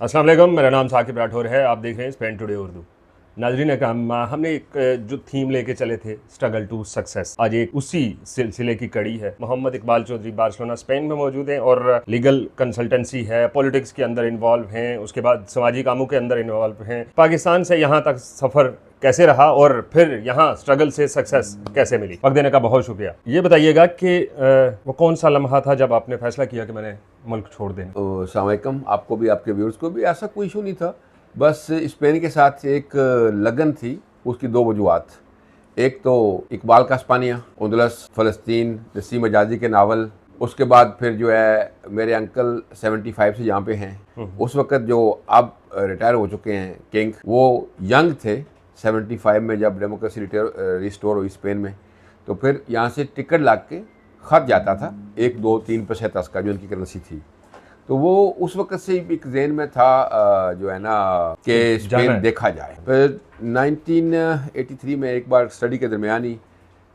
अस्सलाम वालेकुम, मेरा नाम साकिब राठौर है। आप देख रहे हैं स्पेन टुडे उर्दू। नाजरीन अकराम, हमने एक जो थीम लेके चले थे, स्ट्रगल टू सक्सेस, आज एक उसी सिलसिले की कड़ी है। मोहम्मद इकबाल चौधरी बार्सिलोना स्पेन में मौजूद हैं और लीगल कंसल्टेंसी है, पॉलिटिक्स के अंदर इन्वॉल्व हैं, उसके बाद समाजी कामों के अंदर इन्वॉल्व हैं। पाकिस्तान से यहाँ तक सफ़र कैसे रहा और फिर यहाँ स्ट्रगल से सक्सेस कैसे मिली। वक्त देने का बहुत शुक्रिया। ये बताइएगा कि वो कौन सा लम्हा था जब आपने फैसला किया कि मैंने मुल्क छोड़ देना। अस्सलाम वालेकुम, आपको भी आपके व्यूअर्स को भी। ऐसा कोई इशू नहीं था, बस स्पेन के साथ एक लगन थी। उसकी दो वजूहत, एक तो इकबाल का स्पानिया, उंदलस, फ़लस्तीन, नसीम मजाजी के नावल। उसके बाद फिर जो है मेरे अंकल 75 से यहाँ पे हैं। उस वक्त जो अब रिटायर हो चुके हैं किंग, वो यंग थे 75 में जब डेमोक्रेसी रिस्टोर हुई स्पेन में। तो फिर यहाँ से टिकट ला के खत जाता था 1, 2, 3 पैसे का, जो उनकी करेंसी थी। तो वो उस वक्त से एक ज़हन में था जो है ना कि स्पेन देखा जाए। फिर 1983 में एक बार स्टडी के दरमियान ही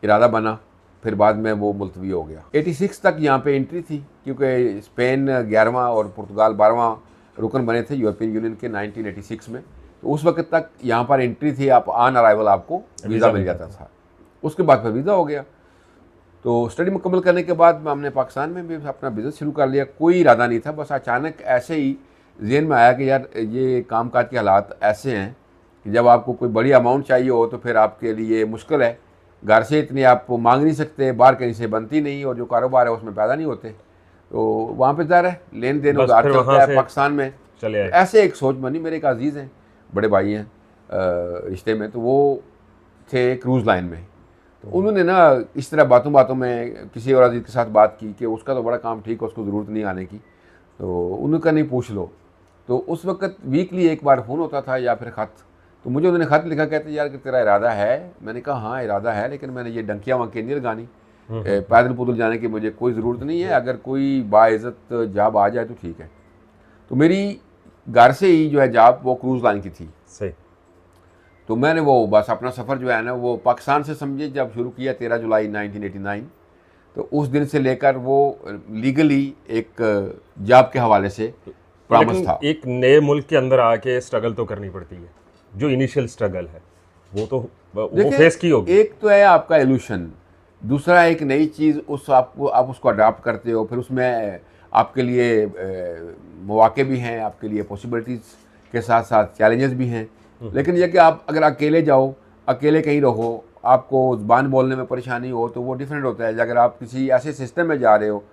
इरादा बना, फिर बाद में वो मुलतवी हो गया। 86 तक यहाँ पे एंट्री थी, क्योंकि स्पेन 11वां और पुर्तगाल 12वां रुकन बने थे यूरोपियन यूनियन के 1986 में। तो उस वक्त तक यहाँ पर एंट्री थी, आप ऑन अराइवल आपको वीज़ा मिल जाता था। उसके बाद फिर वीज़ा हो गया। तो स्टडी मुकम्मल करने के बाद हमने पाकिस्तान में भी अपना बिज़नेस शुरू कर लिया। कोई इरादा नहीं था, बस अचानक ऐसे ही ज़हन में आया कि यार ये कामकाज के हालात ऐसे हैं कि जब आपको कोई बड़ी अमाउंट चाहिए हो तो फिर आपके लिए मुश्किल है। घर से इतनी आप मांग नहीं सकते, बाहर कहीं से बनती नहीं, और जो कारोबार है उसमें पैदा नहीं होते। तो वहाँ पर ज़रा लेन देन उधार चलता है पाकिस्तान में। चले ऐसे एक सोच बनी। मेरे एक अजीज़ हैं, बड़े भाई हैं रिश्ते में, तो वो थे क्रूज़ लाइन में। तो उन्होंने ना इस तरह बातों बातों में किसी और अजीज़ के साथ बात की कि उसका तो बड़ा काम ठीक है, उसको ज़रूरत नहीं आने की। तो उन्होंने कहा नहीं, पूछ लो। तो उस वक्त वीकली एक बार फ़ोन होता था या फिर ख़त। तो मुझे उन्होंने ख़त लिखा, कहते यार कि तेरा इरादा है। मैंने कहा हाँ इरादा है, लेकिन मैंने ये डंकियाँ वंकियाँ नहीं लगानी, पैदल पुदल जाने की मुझे कोई ज़रूरत नहीं है। अगर कोई बाइज़्ज़त जॉब आ जाए तो ठीक है। तो मेरी घर से ही जो है जॉब वो क्रूज़ लाइन की थी। सही। तो मैंने वो बस अपना सफ़र जो है ना वो पाकिस्तान से समझे जब शुरू किया 13 जुलाई 1989। तो उस दिन से लेकर वो लीगली एक जॉब के हवाले से प्रॉमिस था। एक नए मुल्क के अंदर आके स्ट्रगल तो करनी पड़ती है। जो इनिशियल स्ट्रगल है वो फेस की होगी। एक तो है आपका एल्यूशन, दूसरा एक नई चीज़ आप उसको अडॉप्ट करते हो, फिर उसमें आपके लिए मौके भी हैं, आपके लिए पॉसिबिलिटीज़ के साथ साथ चैलेंजेस भी हैं। लेकिन यह कि आप अगर अकेले जाओ, अकेले कहीं रहो, आपको ज़बान बोलने में परेशानी हो, तो वो डिफरेंट होता है। अगर आप किसी ऐसे सिस्टम में जा रहे हो,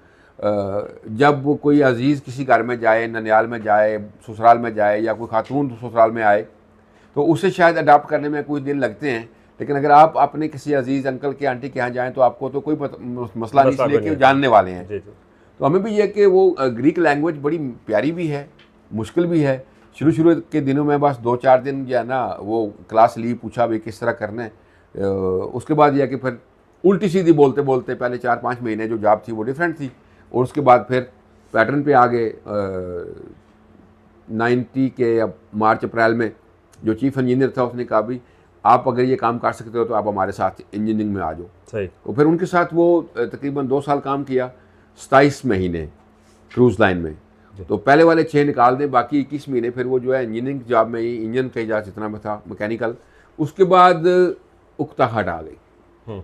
जब कोई अजीज़ किसी घर में जाए, ननियाल में जाए, ससुराल में जाए, या कोई खातून ससुराल में आए, तो उसे शायद अडाप्ट करने में कुछ दिन लगते हैं। लेकिन अगर आप अपने किसी अजीज़ अंकल के आंटी के यहाँ जाएँ तो आपको तो कोई मसला नहीं, इसलिए कि जानने वाले हैं। तो हमें भी यह कि वो ग्रीक लैंग्वेज बड़ी प्यारी भी है, मुश्किल भी है। शुरू के दिनों में बस 2-4 दिन जो है ना वो क्लास ली, पूछा भाई किस तरह करना है। उसके बाद यह कि फिर उल्टी सीधी बोलते बोलते पहले 4-5 महीने जो जॉब थी वो डिफरेंट थी, और उसके बाद फिर पैटर्न पे आ गए। 90 के अब मार्च अप्रैल में जो चीफ इंजीनियर था उसने कहा भाई आप अगर ये काम कर सकते हो तो आप हमारे साथ इंजीनियरिंग में आ जाओ। सही। तो फिर उनके साथ वो तकरीबन 2 साल काम किया, 27 महीने क्रूज़ लाइन में। तो पहले वाले 6 निकाल दें, बाकी 21 महीने फिर वो जो है इंजीनियरिंग जॉब में ही, इंजन का इजाज़ जितना में था मैकेनिकल। उसके बाद उकताहट आ गई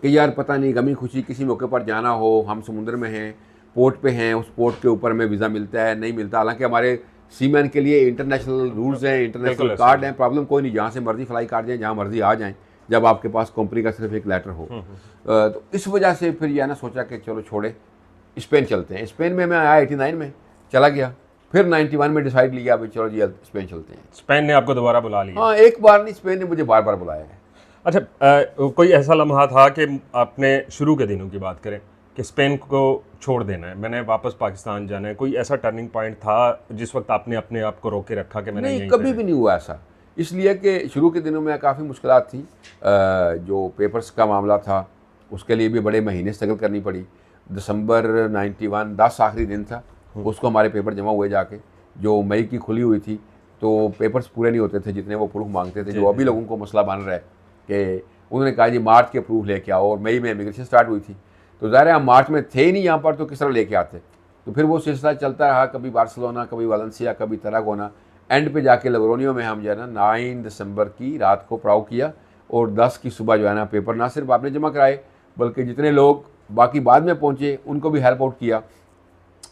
कि यार पता नहीं गमी खुशी किसी मौके पर जाना हो, हम समुद्र में हैं, पोर्ट पे हैं, उस पोर्ट के ऊपर में वीज़ा मिलता है नहीं मिलता। हालांकि हमारे सीमैन के लिए इंटरनेशनल रूल्स हैं, इंटरनेशनल कार्ड हैं, प्रॉब्लम कोई नहीं, जहाँ से मर्जी फ्लाई कर जाएँ, जहाँ मर्जी आ जाएँ, जब आपके पास कंपनी का सिर्फ एक लेटर हो। तो इस वजह से फिर यह ना सोचा कि चलो छोड़े स्पेन चलते हैं। स्पेन में मैं आया 89 में, चला गया। फिर 91 में डिसाइड लिया भाई चलो जी स्पेन चलते हैं। स्पेन ने आपको दोबारा बुला लिया? हाँ, एक बार नहीं, स्पेन ने मुझे बार बार बुलाया है। अच्छा, कोई ऐसा लम्हा था कि आपने शुरू के दिनों की बात करें कि स्पेन को छोड़ देना है, मैंने वापस पाकिस्तान जाना है, कोई ऐसा टर्निंग पॉइंट था जिस वक्त आपने अपने आप को रोके रखा कि मैंने नहीं, कभी भी नहीं हुआ ऐसा। इसलिए कि शुरू के दिनों में काफ़ी मुश्किलात थी। जो पेपर्स का मामला था उसके लिए भी बड़े महीने स्ट्रगल करनी पड़ी। दिसंबर 91 10 आखिरी दिन था, उसको हमारे पेपर जमा हुए जाके, जो मई की खुली हुई थी। तो पेपर्स पूरे नहीं होते थे जितने वो प्रूफ मांगते थे, जो अभी लोगों को मसला बन रहा है कि उन्होंने कहा जी मार्च के प्रूफ लेके आओ, और मई में इमिग्रेशन स्टार्ट हुई थी। तो ज़ाहिर है हम मार्च में थे ही नहीं यहाँ पर, तो किस तरह लेके आते। तो फिर वो सिलसिला चलता रहा, कभी बार्सिलोना, कभी वालेंसिया, कभी तरागोना। एंड पे जाके लोग्रोनियो में हम जो है ना 9 दिसंबर की रात को पड़ाव किया और 10 की सुबह जो है ना पेपर ना सिर्फ आपने जमा कराए बल्कि जितने लोग बाकी बाद में पहुंचे उनको भी हेल्प आउट किया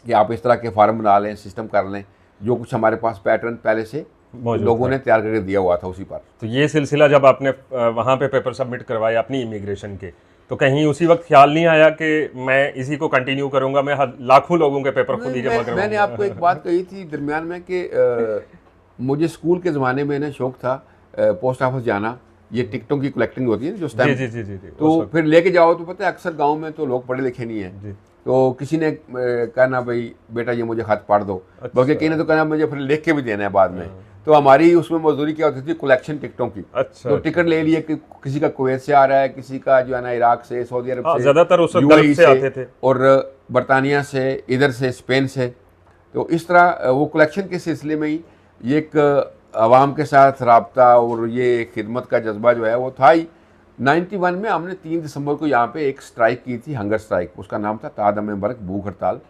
कि आप इस तरह के फार्म बना लें, सिस्टम कर लें, जो कुछ हमारे पास पैटर्न पहले से लोगों ने तैयार करके दिया हुआ था उसी पर। तो ये सिलसिला जब आपने वहाँ पे पेपर सबमिट करवाए अपनी इमिग्रेशन के, तो कहीं उसी वक्त ख्याल नहीं आया कि मैं इसी को कंटिन्यू करूंगा, मैं लाखों लोगों के पेपर खुद ही जमा करवाऊंगा? मैंने आपको एक बात कही थी दरमियान में कि मुझे स्कूल के ज़माने में ना शौक था पोस्ट ऑफिस जाना, ये टिकटों की कलेक्टिंग होती है ना जो स्टैम्प, जी। तो फिर लेके जाओ तो पता है अक्सर गांव में तो लोग पढ़े लिखे नहीं है, तो किसी ने कहना भाई बेटा ये मुझे खत पढ़ दो, बल्कि किसी ने तो कहना मुझे फिर लिख के भी देना है बाद में। तो हमारी उसमें मजदूरी क्या होती थी, कलेक्शन टिकटों की। तो टिकट ले लिए कि किसी का कुवैत से आ रहा है, किसी का जो है ना इराक से, सऊदी अरब से, ज्यादातर उस वक्त गल्फ से आते थे, और बरतानिया से, इधर से स्पेन से। तो इस तरह वो कलेक्शन के सिलसिले में ही ये एक आवाम के साथ रब्ता और ये खिदमत का जज्बा जो है वो था ही। 91 में हमने 3 दिसंबर को यहाँ पे एक स्ट्राइक की थी, हंगर स्ट्राइक, उसका नाम था तादम बर्क भूख हड़ताल,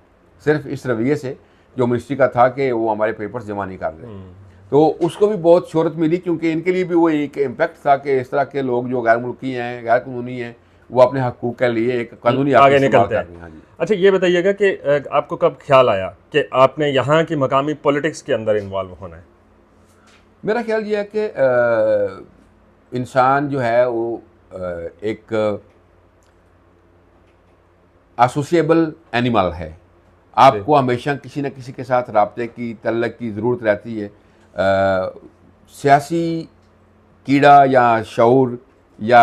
सिर्फ इस रवैये से जो मिनिस्ट्री का था कि वो हमारे पेपर्स जमा नहीं कर रहे। तो उसको भी बहुत शोहरत मिली क्योंकि इनके लिए भी वो एक इम्पैक्ट था कि इस तरह के लोग जो गैर मुल्की हैं, गैर कानूनी हैं, वो अपने हकूक़ के लिए एक कानूनी आगे निकलते हैं। हाँ जी। अच्छा ये बताइएगा कि आपको कब ख्याल आया कि आपने यहाँ की मकामी पॉलिटिक्स के अंदर इन्वॉल्व होना है? मेरा ख्याल ये है कि इंसान जो है वो एक एसोसिएबल एनिमल है, आपको हमेशा किसी न किसी के साथ राब्ते की, तल्लक की ज़रूरत रहती है। सियासी कीड़ा या शऊर या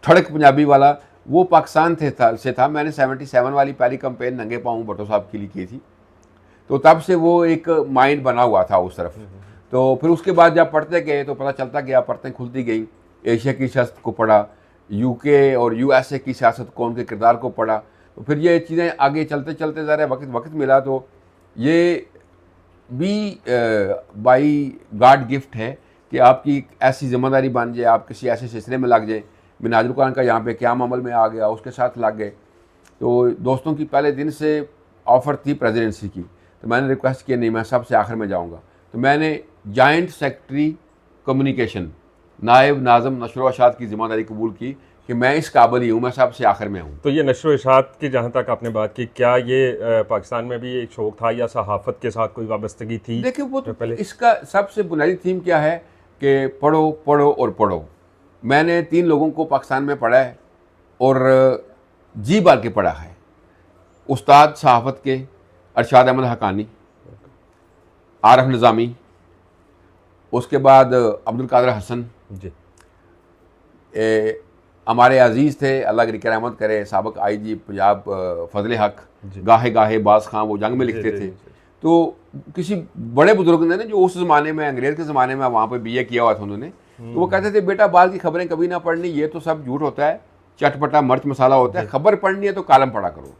ठड़क पंजाबी वाला वो पाकिस्तान से था। मैंने 77 वाली पहली कैंपेन नंगे पाँव भुट्टो साहब के लिए की थी, तो तब से वो एक माइंड बना हुआ था उस तरफ। तो फिर उसके बाद जब पढ़ते गए तो पता चलता गया, पढ़ते खुलती गई, एशिया की सियासत को पढ़ा, यूके और यूएसए की सियासत को, उनके किरदार को पढ़ा, तो फिर ये चीज़ें आगे चलते चलते ज़रा वक्त मिला। तो ये भी बाई गॉड गिफ्ट है कि आपकी ऐसी जिम्मेदारी बन जाए, आप किसी ऐसे सिलसिले में लग जाए। मैं नाज़िर खान का यहाँ पे क़याम अमल में आ गया, उसके साथ लग गए। तो दोस्तों की पहले दिन से ऑफ़र थी प्रेसिडेंसी की, तो मैंने रिक्वेस्ट किया नहीं मैं सबसे आखिर में जाऊँगा। तो मैंने जॉइंट सेक्रेटरी कम्युनिकेशन नायब नाज़म नशर व इशाअत की ज़िम्मेदारी कबूल की कि मैं इस काबिल ही हूँ, मैं सबसे आखिर में हूँ। तो ये नशर व इशाअत की जहाँ तक आपने बात की, क्या ये पाकिस्तान में भी एक शौक था या सहाफ़त के साथ कोई वाबस्तगी थी? देखिए वो तो इसका सबसे बुनियादी थीम क्या है कि पढ़ो पढ़ो और पढ़ो। मैंने 3 लोगों को पाकिस्तान में पढ़ा है और जी भर के पढ़ा है। उस्ताद सहाफ़त के अरशाद अहमद हक़ानी, आरफ निज़ामी, उसके बाद अब्दुल कादिर हसन जी, हमारे अजीज़ थे, अल्लाह की रहमत करे, साबिक़ आईजी पंजाब फजल हक, गाहे गाहे बास खां, वो जंग में लिखते थे। तो किसी बड़े बुजुर्ग ने जो उस ज़माने में अंग्रेज़ के ज़माने में वहाँ पे BA किया हुआ था उन्होंने, तो वो कहते थे बेटा बाल की खबरें कभी ना पढ़नी, ये तो सब झूठ होता है, चटपटा मिर्च मसाला होता है, खबर पढ़नी है तो कालम पढ़ा करो।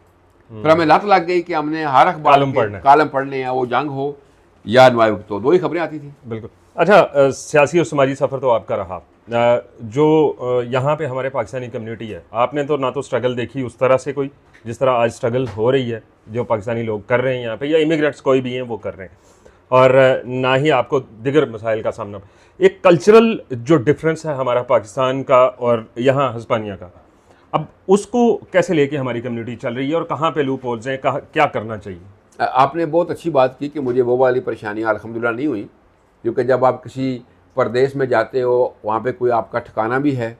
फिर हमें लत लग गई कि हमने हर अखबार कालम पढ़ने हैं, वो जंग हो या नवाब, तो 2 ही खबरें आती थी। बिल्कुल। अच्छा सियासी और समाजी सफ़र तो आपका रहा, जो यहाँ पे हमारे पाकिस्तानी कम्युनिटी है, आपने तो ना तो स्ट्रगल देखी उस तरह से कोई जिस तरह आज स्ट्रगल हो रही है जो पाकिस्तानी लोग कर रहे हैं यहाँ पे, या इमिग्रेंट्स कोई भी हैं वो कर रहे हैं, और ना ही आपको दिगर मसाइल का सामना। एक कल्चरल जो डिफरेंस है हमारा पाकिस्तान का और यहाँ हिस्पानिया का, अब उसको कैसे लेके हमारी कम्युनिटी चल रही है और कहाँ पे लूप होल्स हैं, क्या करना चाहिए? आपने बहुत अच्छी बात की कि मुझे वो वाली परेशानियाँ अल्हम्दुलिल्लाह नहीं हुई, क्योंकि जब आप किसी परदेश में जाते हो वहाँ पे कोई आपका ठिकाना भी है,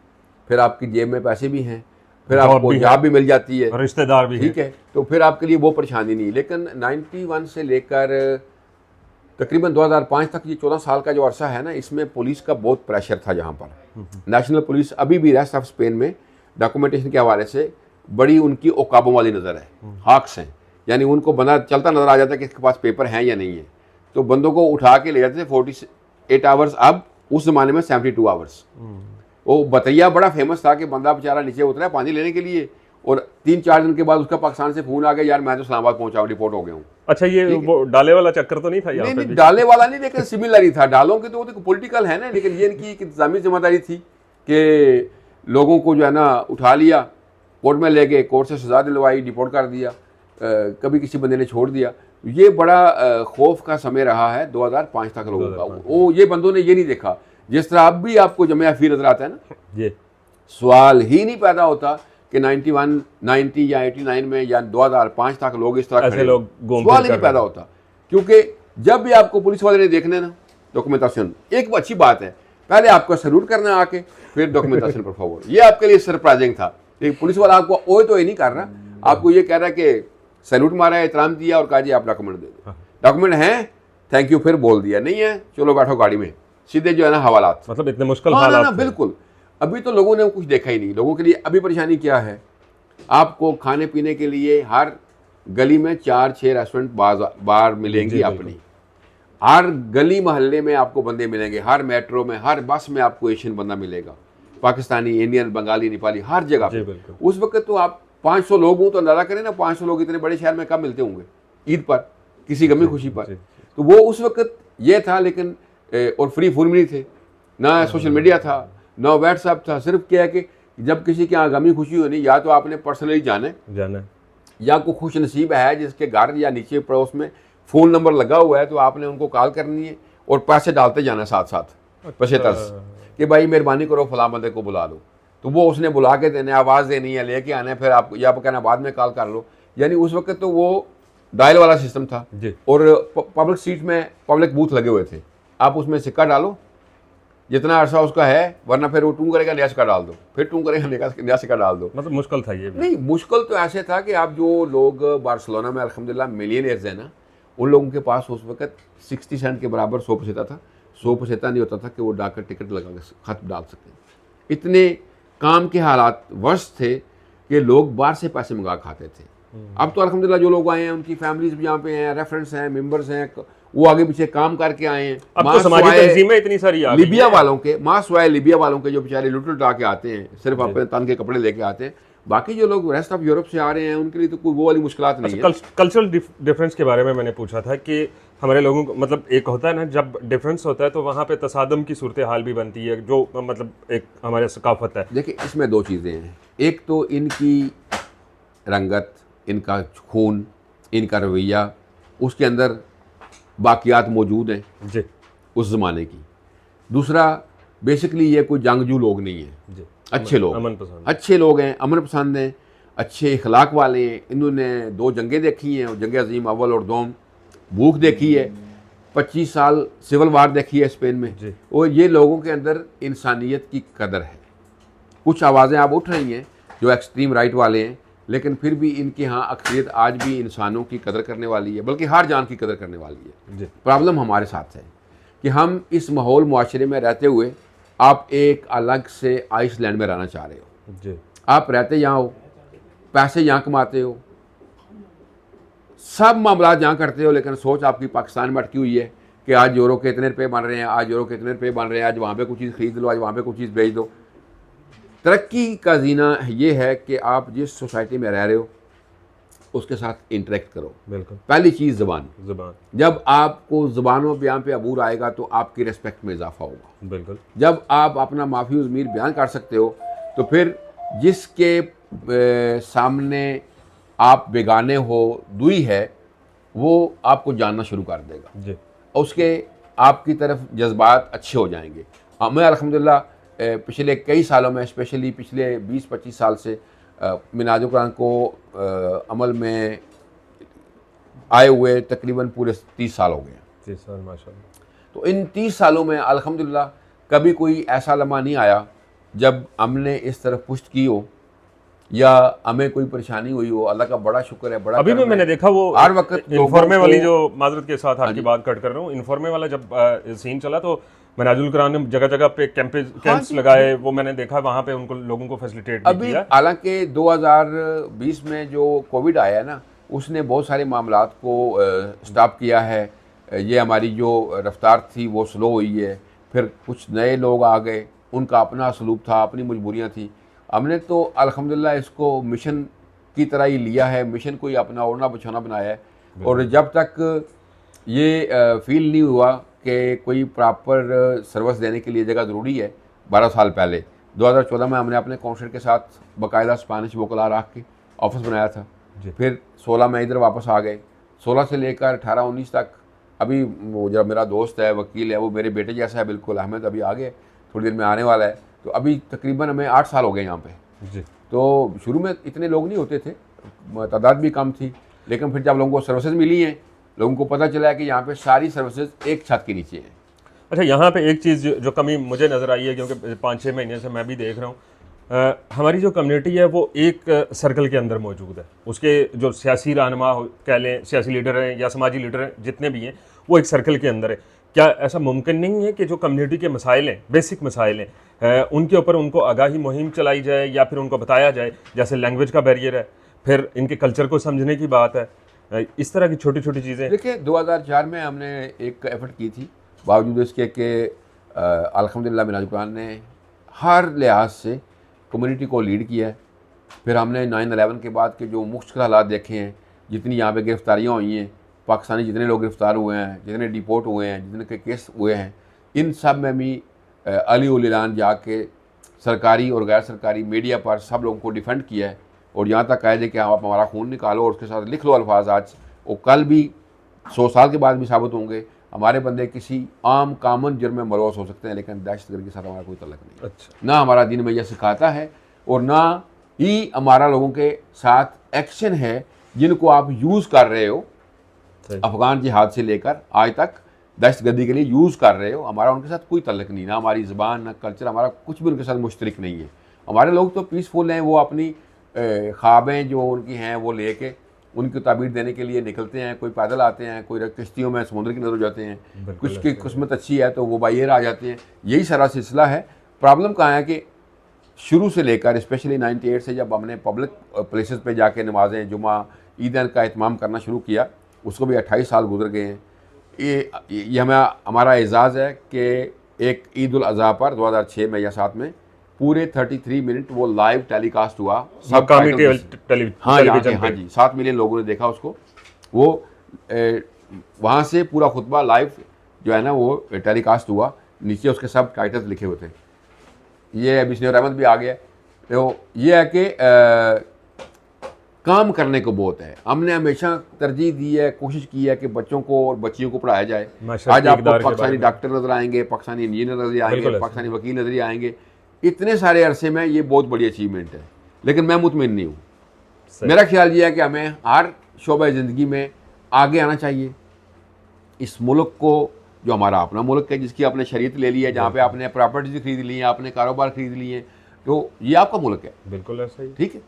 फिर आपकी जेब में पैसे भी हैं, फिर आपको जॉब भी मिल जाती है, रिश्तेदार भी, ठीक है, तो फिर आपके लिए वो परेशानी नहीं। लेकिन 91 से लेकर तकरीबन 2005 तक, ये 14 साल का जो अरसा है ना, इसमें पुलिस का बहुत प्रेशर था। यहाँ पर नेशनल पुलिस अभी भी रेस्ट ऑफ स्पेन में डॉक्यूमेंटेशन के हवाले से बड़ी उनकी औकाबों वाली नज़र है, हाक्स हैं, यानी उनको बंदा चलता नज़र आ जाता है कि इसके पास पेपर हैं या नहीं है, तो बंदों को उठा के ले जाते थे 48 आवर्स, अब उस ज़माने में 72 आवर्स। वो बतैया बड़ा फेमस था कि बंदा बेचारा नीचे उतरा पानी लेने के लिए और 3-4 दिन के बाद उसका पाकिस्तान से फ़ोन आ गया, यार मैं तो इस्लामाबाद पहुंचा हूँ, रिपोर्ट हो गया हूँ। अच्छा, ये वो डाले वाला चक्कर तो नहीं था यहाँ पे? नहीं, डाले वाला नहीं, लेकिन सिमिलर ही था। डालों की तो वो पॉलिटिकल है ना, लेकिन ये इनकी एक इंतजामी जिम्मेदारी थी कि लोगों को जो है ना उठा लिया, कोर्ट में ले गए, कोर्ट से सजा दिलवाई, डिपोर्ट कर दिया। कभी किसी बंदे ने छोड़ दिया। ये बड़ा खौफ का समय रहा है 2005 तक लोगों का। वो ये बंदों ने ये नहीं देखा, जिस तरह अब भी आपको जमिया फी नजर आता है ना, ये सवाल ही नहीं पैदा होता कि 91, 90 या 89 में या 2005 तक लोग इस तरह ऐसे खड़े लोग हैं। घूम सवाल फिर ही नहीं कर पैदा होता, क्योंकि जब भी आपको पुलिस वाले ने देखने ना डॉक्यूमेंटेशन, एक अच्छी बात है, पहले आपको सैल्यूट करना आके, फिर डॉक्यूमेंटेशन पर फॉरवर्ड। ये आपके लिए सरप्राइजिंग था। लेकिन पुलिस वाला आपको ओए तो ये नहीं कर रहा, आपको ये कह रहा है कि सैल्यूट मारा है, एहतराम दिया और कहा जी आप डॉक्यूमेंट दे दो। डॉक्यूमेंट हैं, थैंक यू, फिर बोल दिया, नहीं है चलो बैठो गाड़ी में, सीधे जो है ना हवालात। मतलब इतने मुश्किल हाँ, हालात ना थे। बिल्कुल। अभी तो लोगों ने कुछ देखा ही नहीं। लोगों के लिए अभी परेशानी क्या है, आपको खाने पीने के लिए हर गली में 4-6 रेस्टोरेंट बार मिलेंगी जी, अपनी, हर गली मोहल्ले में आपको बंदे मिलेंगे, हर मेट्रो में, हर बस में आपको एशियन बंदा मिलेगा, पाकिस्तानी, इंडियन, बंगाली, नेपाली, हर जगह जी, पे। बिल्कुल। उस वक्त तो आप 500 लोग हों तो अंदाजा करें ना, 500 लोग इतने बड़े शहर में कब मिलते होंगे, ईद पर, किसी गमी खुशी पर। जी। तो वो उस वक्त ये था। लेकिन और फ्री फोन भी नहीं थे, ना सोशल मीडिया था, ना व्हाट्सएप था। सिर्फ क्या है कि जब किसी के यहाँ गमी खुशी होनी, या तो आपने पर्सनली जाना जाना या कोई खुश नसीब है जिसके घर या नीचे पड़ोस में फ़ोन नंबर लगा हुआ है, तो आपने उनको कॉल करनी है और पैसे डालते जाना साथ साथ पैसे तर्स कि भाई मेहरबानी करो फलां बंदे को बुला लो। तो वो उसने बुला के देने, आवाज़ देनी है, लेके आना है, फिर आप या कहना बाद में कॉल कर लो। यानी उस वक्त तो वो डायल वाला सिस्टम था जी। और पब्लिक सीट में पब्लिक बूथ लगे हुए थे। आप उसमें सिक्का डालो जितना अरसा उसका है, वरना फिर वो टूं करेगा नया सिक्का डाल दो, फिर टूं करेगा नया सिक्का डाल दो। मतलब मुश्किल था ये भी। नहीं, मुश्किल तो ऐसे था कि आप जो लोग बार्सिलोना में अल्हम्दुलिल्लाह मिलियनियर्स हैं ना, उन लोगों के पास उस वक्त 60 सेंट के बराबर 100 पैसा था। 100 पैसा नहीं होता था कि वो डाक टिकट लगा के खत डाल सकें। इतने काम के हालात वर्ष थे कि लोग बाहर से पैसे मंगा खाते थे। अब तो अल्हम्दुलिल्लाह जो लोग आए हैं उनकी फैमिलीज भी यहाँ पे हैं, रेफरेंस हैं, मेंबर्स हैं, वो आगे पीछे काम करके आए हैं। अब तो समाजी तंजीमें इतनी सारी आ गई लीबिया हैं। वालों के, माँ स्वाय लीबिया वालों के जो बेचारे लुट लुटा के आते हैं, सिर्फ अपने तन के कपड़े लेके आते हैं। बाकी जो लोग रेस्ट ऑफ यूरोप से आ रहे हैं उनके लिए तो कोई वो वाली मुश्किलात नहीं है। कल्चरल डिफरेंस के बारे में मैंने पूछा था कि हमारे लोगों को, मतलब एक होता है ना जब डिफरेंस होता है तो वहाँ पे तसादम की सूरत हाल भी बनती है, जो मतलब एक हमारे सकाफत है। देखिए, इसमें दो चीज़ें हैं। एक तो इनकी रंगत, इनका खून, इनका रवैया, उसके अंदर बाकियात मौजूद हैं जी उस ज़माने की। दूसरा, बेसिकली ये कोई जंगजू लोग नहीं हैं, जी। अच्छे लोग, अमन पसंद। अच्छे लोग हैं, अमन पसंद हैं, अच्छे इखलाक वाले हैं। इन्होंने 2 जंगें देखी हैं, जंग अजीम अव्वल और दोम, भूख देखी है, 25 साल सिविल वार देखी है स्पेन में। जी। और ये लोगों के अंदर इंसानियत की कदर है। कुछ आवाज़ें अब उठ रही हैं जो एक्सट्रीम राइट वाले हैं, लेकिन फिर भी इनके यहाँ अक्सरियत आज भी इंसानों की कदर करने वाली है, बल्कि हर जान की कदर करने वाली है। जी। प्रॉब्लम हमारे साथ है कि हम इस माहौल मुआशरे में रहते हुए आप एक अलग से आइसलैंड में रहना चाह रहे हो। जी। आप रहते यहाँ हो, पैसे यहाँ कमाते हो, सब मामला यहाँ करते हो, लेकिन सोच आपकी पाकिस्तान में अटकी हुई है कि आज यूरो के इतने रुपये बन रहे हैं, आज यूरो के इतने रुपये बन रहे हैं, आज वहाँ पे कुछ चीज़ खरीद लो, आज वहाँ पे कुछ चीज़ बेच दो। तरक्की का जीना ये है कि आप जिस सोसाइटी में रह रहे हो उसके साथ इंटरेक्ट करो। बिल्कुल। पहली चीज़ ज़बान। ज़बान। जब आपको ज़बानों बयान पे अबूर आएगा तो आपकी रिस्पेक्ट में इजाफा होगा। बिल्कुल। जब आप अपना माफ़ी ज़मीर बयान कर सकते हो तो फिर जिसके सामने आप बेगाने हो, दुई है, वो आपको जानना शुरू कर देगा। जी। उसके आपकी तरफ जज्बात अच्छे हो जाएंगे। मैं अल्हम्दुलिल्लाह पिछले कई सालों में, स्पेशली पिछले 20-25 साल से मिनाजुल कुरान को अमल में आए हुए तकरीबन पूरे 30 साल हो गए। 30 साल माशाल्लाह। तो इन 30 सालों में अल्हम्दुलिल्लाह कभी कोई ऐसा लम्हा नहीं आया जब हमने इस तरफ पुष्ट की हो या हमें कोई परेशानी हुई हो। अल्लाह का बड़ा शुक्र है, बड़ा अभी भी करम मैंने है। देखा वो हर वक्त इन्फॉर्मे लोगों वाली को- जो माजरत के साथ आपकी बात कट कर रहा हूँ, इन्फॉर्मे वाला जब सीन चला तो मनाजुल कुरान ने जगह जगह पे कैंप्स लगाए, वो मैंने देखा वहाँ पे उनको लोगों को फैसिलिटेट भी अभी किया। हालांकि 2020 में जो कोविड आया है ना, उसने बहुत सारे मामलात को स्टॉप किया है। ये हमारी जो रफ्तार थी वो स्लो हुई है। फिर कुछ नए लोग आ गए, उनका अपना असलूब था, अपनी मजबूरियाँ थी। हमने तो अल्हम्दुलिल्लाह इसको मिशन की तरह ही लिया है, मिशन को ही अपना ओढ़ना बिछौना बनाया है। और जब तक ये फील नहीं हुआ कि कोई प्रॉपर सर्विस देने के लिए जगह ज़रूरी है, 12 साल पहले 2014 में हमने अपने काउंसिल के साथ बाकायदा स्पेनिश वोकला रख के ऑफिस बनाया था। जी। फिर 16 में इधर वापस आ गए, 16 से लेकर 18-19 तक। अभी वो जो मेरा दोस्त है, वकील है, वो मेरे बेटे जैसा है बिल्कुल, अहमद, अभी आ गए, थोड़ी देर में आने वाला है। तो अभी तकरीबन हमें 8 साल हो गए यहाँ पे। जी। तो शुरू में इतने लोग नहीं होते थे, तादाद भी कम थी, लेकिन फिर जब लोगों को सर्विसेज मिली हैं, लोगों को पता चला है कि यहाँ पे सारी सर्विसेज एक छत के नीचे हैं। अच्छा, यहाँ पे एक चीज़ जो कमी मुझे नज़र आई है, क्योंकि 5-6 महीने से मैं भी देख रहा हूँ, हमारी जो कम्युनिटी है वो एक सर्कल के अंदर मौजूद है। उसके जो सियासी रहनुमा कह लें, सियासी लीडर हैं या समाजी लीडर हैं, जितने भी हैं, वो एक सर्कल के अंदर है। क्या ऐसा मुमकिन नहीं है कि जो कम्युनिटी के मसाइल हैं, बेसिक मसाइल हैं, उनके ऊपर उनको आगाही मुहिम चलाई जाए या फिर उनको बताया जाए? जैसे लैंग्वेज का बैरियर है, फिर इनके कल्चर को समझने की बात है, इस तरह की छोटी छोटी चीज़ें। देखिए 2004 में हमने एक एफर्ट की थी, बावजूद इसके कि अल्हम्दुलिल्लाह मिनाज कुरान ने हर लिहाज से कम्युनिटी को लीड किया है। फिर हमने 9/11 के बाद के जो मुश्किल हालात देखे हैं, जितनी यहाँ पे गिरफ्तारियाँ हुई हैं, पाकिस्तानी जितने लोग गिरफ्तार हुए हैं, जितने डिपोर्ट हुए हैं, जितने के केस हुए हैं, इन सब में भी अली उल ऐलान जाके सरकारी और गैर सरकारी मीडिया पर सब लोगों को डिफेंड किया है। और यहाँ तक कह दे कि आप हमारा खून निकालो और उसके साथ लिख लो अल्फाज आज, वो कल भी 100 साल के बाद भी साबित होंगे। हमारे बंदे किसी आम कामन जुर्म में मलूस हो सकते हैं, लेकिन दहशतगर्दी के साथ हमारा कोई तल्लुक नहीं। अच्छा। ना हमारा दीन में यह सिखाता है और ना ही हमारा लोगों के साथ एक्शन है जिनको आप यूज़ कर रहे हो, अफगान जिहाद से लेकर आज तक दहशतगर्दी के लिए यूज़ कर रहे हो। हमारा उनके साथ कोई तल्लुक नहीं, ना हमारी ज़बान, ना कल्चर, हमारा कुछ भी उनके साथ मुश्तरक नहीं है। हमारे लोग तो पीसफुल हैं, वो अपनी ख्वाबें जो उनकी हैं वो लेके उनकी ताबीर देने के लिए निकलते हैं। कोई पैदल आते हैं, कोई किश्तियों में समुद्र के नजर जाते हैं, कुछ की किस्मत अच्छी है तो वो बाई एयर आ जाते हैं। यही सारा सिलसिला है। प्रॉब्लम कहाँ है कि शुरू से लेकर स्पेशली 98 से जब हमने पब्लिक प्लेसेस पे जाके नमाजें जुमा ईदैन का एहतमाम करना शुरू किया, उसको भी 28 साल गुजर गए हैं। ये हमारा एजाज़ है कि एक ईद उल अज़हा पर 2006 में या 7 में पूरे 33 मिनट वो लाइव टेलीकास्ट हुआ टेलीविजन। हाँ जी, 7 मिलियन लोगों ने देखा उसको। वो वहाँ से पूरा खुतबा लाइव जो है ना वो टेलीकास्ट हुआ, नीचे उसके सब टाइटल्स लिखे हुए थे। ये अभी बिस्मिल्लाह रहमत भी आ गया। तो ये है कि काम करने को बहुत है। हमने हमेशा तरजीह दी है, कोशिश की है कि बच्चों को और बच्चियों को पढ़ाया जाए। आज आपको पाकिस्तानी डॉक्टर नजर आएंगे, पाकिस्तानी इंजीनियर नजर आएंगे, पाकिस्तानी वकील नजर आएंगे। इतने सारे अरसे में ये बहुत बड़ी अचीवमेंट है, लेकिन मैं मुतमिन नहीं हूँ। मेरा ख्याल ये है कि हमें हर शोबे ज़िंदगी में आगे आना चाहिए। इस मुल्क को, जो हमारा अपना मुल्क है, जिसकी आपने शरीयत ले ली है, जहाँ पे आपने प्रॉपर्टीज खरीद ली हैं, आपने कारोबार खरीद लिए हैं, तो ये आपका मुल्क है। बिल्कुल ऐसा ही, ठीक है।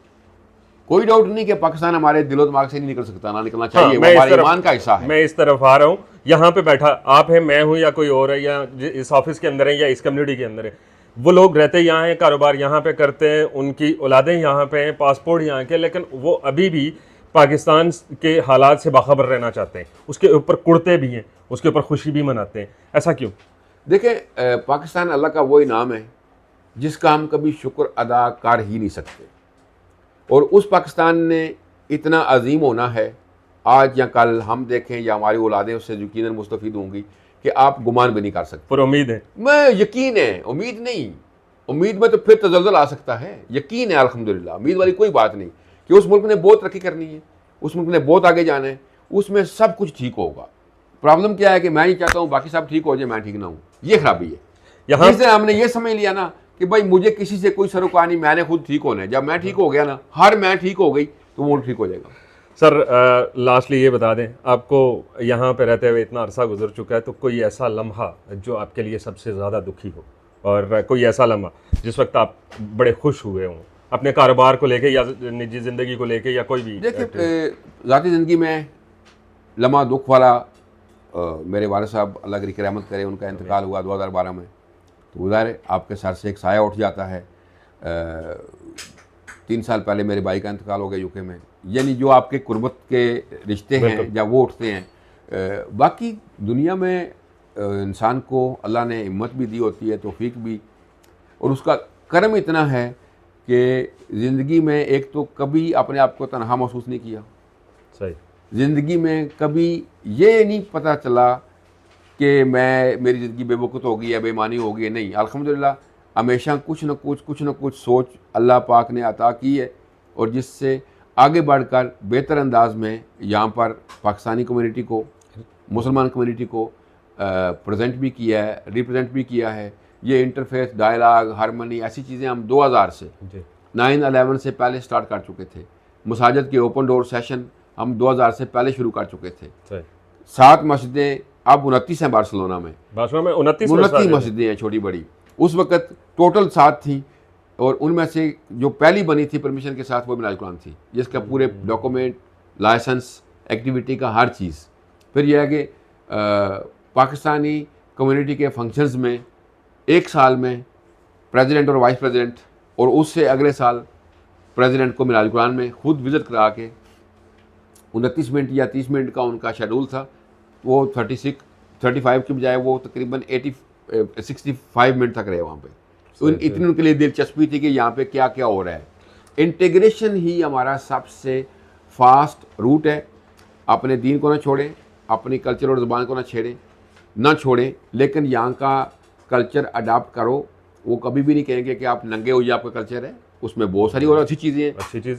कोई डाउट नहीं कि पाकिस्तान हमारे दिलो दिमाग से नहीं निकल सकता, ना निकलना चाहिए। वो हमारे ईमान का हिस्सा है। मैं इस तरफ आ रहा हूँ, यहाँ पे बैठा आप है, मैं हूँ या कोई और है, या इस ऑफिस के अंदर है या इस कम्युनिटी के अंदर है, वो लोग रहते यहाँ हैं, कारोबार यहाँ पे करते हैं, उनकी औलादें यहाँ पे हैं, पासपोर्ट यहाँ के, लेकिन वो अभी भी पाकिस्तान के हालात से बाखबर रहना चाहते हैं। उसके ऊपर कुड़ते भी हैं, उसके ऊपर खुशी भी मनाते हैं। ऐसा क्यों? देखिए, पाकिस्तान अल्लाह का वो इनाम है जिसका हम कभी शुक्र अदा कर ही नहीं सकते। और उस पाकिस्तान ने इतना अजीम होना है, आज या कल हम देखें या हमारी औलादें उससे यकीनन मुस्तफ़ीद होंगी कि आप गुमान भी नहीं कर सकते। पर उम्मीद है, मैं यकीन है, उम्मीद नहीं। उम्मीद में तो फिर तजल्जुल आ सकता है। यकीन है अल्हम्दुलिल्लाह, उम्मीद वाली कोई बात नहीं कि उस मुल्क ने बहुत तरक्की करनी है, उस मुल्क ने बहुत आगे जाना है, उसमें सब कुछ ठीक होगा। प्रॉब्लम क्या है कि मैं ही चाहता हूँ बाकी सब ठीक हो जाए, मैं ठीक ना हूँ। ये खराबी है। यहाँ से हमने ये समझ लिया ना कि भाई मुझे किसी से कोई सरोकार नहीं, मैंने खुद ठीक होना है। जब मैं ठीक हो गया ना, हर मैं ठीक हो गई तो वो ठीक हो जाएगा। सर लास्टली ये बता दें, आपको यहाँ पे रहते हुए इतना अरसा गुजर चुका है, तो कोई ऐसा लम्हा जो आपके लिए सबसे ज़्यादा दुखी हो, और कोई ऐसा लम्हा जिस वक्त आप बड़े खुश हुए हों अपने कारोबार को लेके या निजी ज़िंदगी को लेके या कोई भी? देखिए, ज़ाती ज़िंदगी में लम्हा दुख वाला, मेरे वालिद साहब अल्लाह की रहमत करे, उनका इंतकाल हुआ 2012 में। तो उधर आपके सर से एक साया उठ जाता है। 3 साल पहले मेरे भाई का इंतकाल हो गया यूके में। यानी जो आपके कुर्बत के रिश्ते हैं जब वो उठते हैं, बाकी दुनिया में इंसान को अल्लाह ने हिम्मत भी दी होती है, तौफीक भी, और उसका करम इतना है कि ज़िंदगी में एक तो कभी अपने आप को तनहा महसूस नहीं किया। सही। ज़िंदगी में कभी ये नहीं पता चला कि मेरी ज़िंदगी बेवकूफ़ हो गई है, बेईमानी हो गई है। नहीं, अल्हम्दुलिल्लाह हमेशा कुछ न कुछ सोच अल्लाह पाक ने अता की है, और जिससे आगे बढ़कर बेहतर अंदाज में यहाँ पर पाकिस्तानी कम्युनिटी को, मुसलमान कम्युनिटी को प्रेजेंट भी किया है, रिप्रेजेंट भी किया है। ये इंटरफेस, डायलॉग, हारमनी, ऐसी चीज़ें हम 2000 से 9/11 से पहले स्टार्ट कर चुके थे। मसाजिद के ओपन डोर सेशन हम 2000 से पहले शुरू कर चुके थे। 7 मस्जिदें, अब 29 हैं बार्सिलोना में। 29 मस्जिदें हैं छोटी बड़ी। उस वक़्त टोटल 7 थी और उनमें से जो पहली बनी थी परमिशन के साथ वो मिनाज कुरान थी, जिसका पूरे डॉक्यूमेंट, लाइसेंस, एक्टिविटी का हर चीज़। फिर यह है कि पाकिस्तानी कम्युनिटी के फंक्शंस में एक साल में प्रेसिडेंट और वाइस प्रेसिडेंट और उससे अगले साल प्रेसिडेंट को मिनाज कुरान में खुद विज़िट करा के 29 मिनट या 30 मिनट का उनका शेड्यूल था, वो 35 की बजाय वो तकरीबन 65 मिनट तक रहे वहाँ पे। तो इतनी उनके लिए दिलचस्पी थी कि यहाँ पे क्या क्या हो रहा है। इंटीग्रेशन ही हमारा सबसे फास्ट रूट है। अपने दीन को ना छोड़ें, अपनी कल्चर और ज़ुबान को ना छोड़ें, लेकिन यहाँ का कल्चर अडाप्ट करो। वो कभी भी नहीं कहेंगे कि आप नंगे हो, ये आपका कल्चर है। उसमें बहुत सारी और अच्छी चीज़ें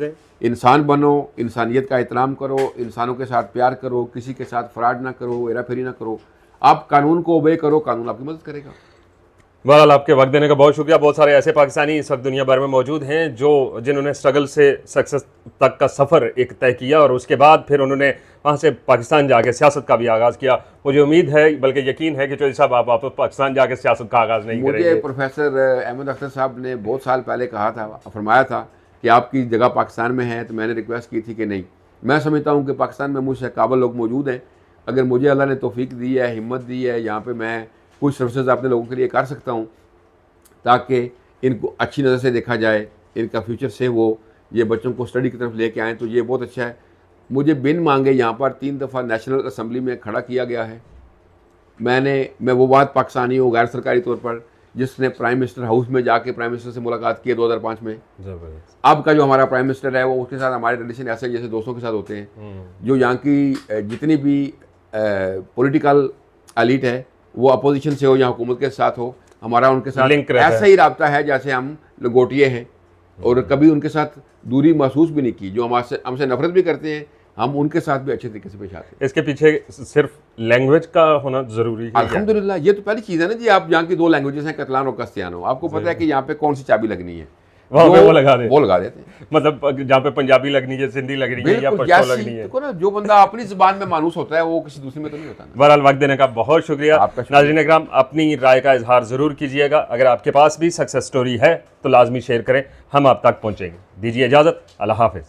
हैं। इंसान बनो, इंसानियत का एहतराम करो, इंसानों के साथ प्यार करो, किसी के साथ फ्रॉड ना करो, हेरा फेरी ना करो। आप कानून को ओबे करो, कानून आपकी मदद करेगा। बहरहाल आपके वक्त देने का बहुत शुक्रिया। बहुत सारे ऐसे पाकिस्तानी इस वक्त दुनिया भर में मौजूद हैं जिन्होंने स्ट्रगल से सक्सेस तक का सफ़र एक तय किया और उसके बाद फिर उन्होंने वहाँ से पाकिस्तान जाके सियासत का भी आगाज़ किया। मुझे उम्मीद है, बल्कि यकीन है कि चौधरी साहब आप वापस पाकिस्तान जाके सियासत का आगाज़ नहीं करेंगे। मुझे प्रोफेसर अहमद अख्तर साहब ने बहुत साल पहले कहा था, फरमाया था कि आपकी जगह पाकिस्तान में है, तो मैंने रिक्वेस्ट की थी कि नहीं। मैं समझता हूँ कि पाकिस्तान में मुझसे काबिल लोग मौजूद हैं। अगर मुझे अल्लाह ने तौफीक दी है, हिम्मत दी है, यहाँ पे मैं कुछ सर्विसेज अपने लोगों के लिए कर सकता हूँ ताकि इनको अच्छी नज़र से देखा जाए, इनका फ्यूचर से वो ये बच्चों को स्टडी की तरफ लेके आएँ, तो ये बहुत अच्छा है। मुझे बिन मांगे यहाँ पर 3 दफ़ा नेशनल असम्बली में खड़ा किया गया है। मैं वो बात पाकिस्तानी हूँ गैर सरकारी तौर पर, जिसने प्राइम मिनिस्टर हाउस में जाके प्राइम मिनिस्टर से मुलाकात की है 2005 में। अब का जो हमारा प्राइम मिनिस्टर है वो उसके साथ हमारे रिलेशन ऐसे जैसे दोस्तों के साथ होते हैं। जो यहाँ की जितनी भी पॉलिटिकल एलीट है वो अपोजिशन से हो या हुकूमत के साथ हो, हमारा उनके साथ ऐसा ही रब्ता है जैसे हम लंगोटिए हैं। और कभी उनके साथ दूरी महसूस भी नहीं की। जो हमसे नफरत भी करते हैं, हम उनके साथ भी अच्छे तरीके से पेश आते हैं। इसके पीछे सिर्फ लैंग्वेज का होना ज़रूरी है? अल्हम्दुलिल्लाह, ये तो पहली चीज़ है ना जी। आप यहाँ की 2 लैंग्वेजेस हैं, कतलान और कस्तियानो। आपको पता है कि यहाँ पे कौन सी चाबी लगनी है, वो लगा देते हैं। मतलब जहाँ पे पंजाबी लगनी है, सिंधी लगनी है या पश्तो लगनी है। देखो ना, जो बंदा अपनी ज़ुबान में मानूस होता है वो किसी दूसरी में तो नहीं होता। बहरहाल वक्त देने का बहुत शुक्रिया। नाज़रीन इकराम, अपनी राय का इजहार ज़रूर कीजिएगा। अगर आपके पास भी सक्सेस स्टोरी है तो लाजमी शेयर करें, हम आप तक पहुँचेंगे। दीजिए इजाज़त, अल्लाह हाफ़िज़।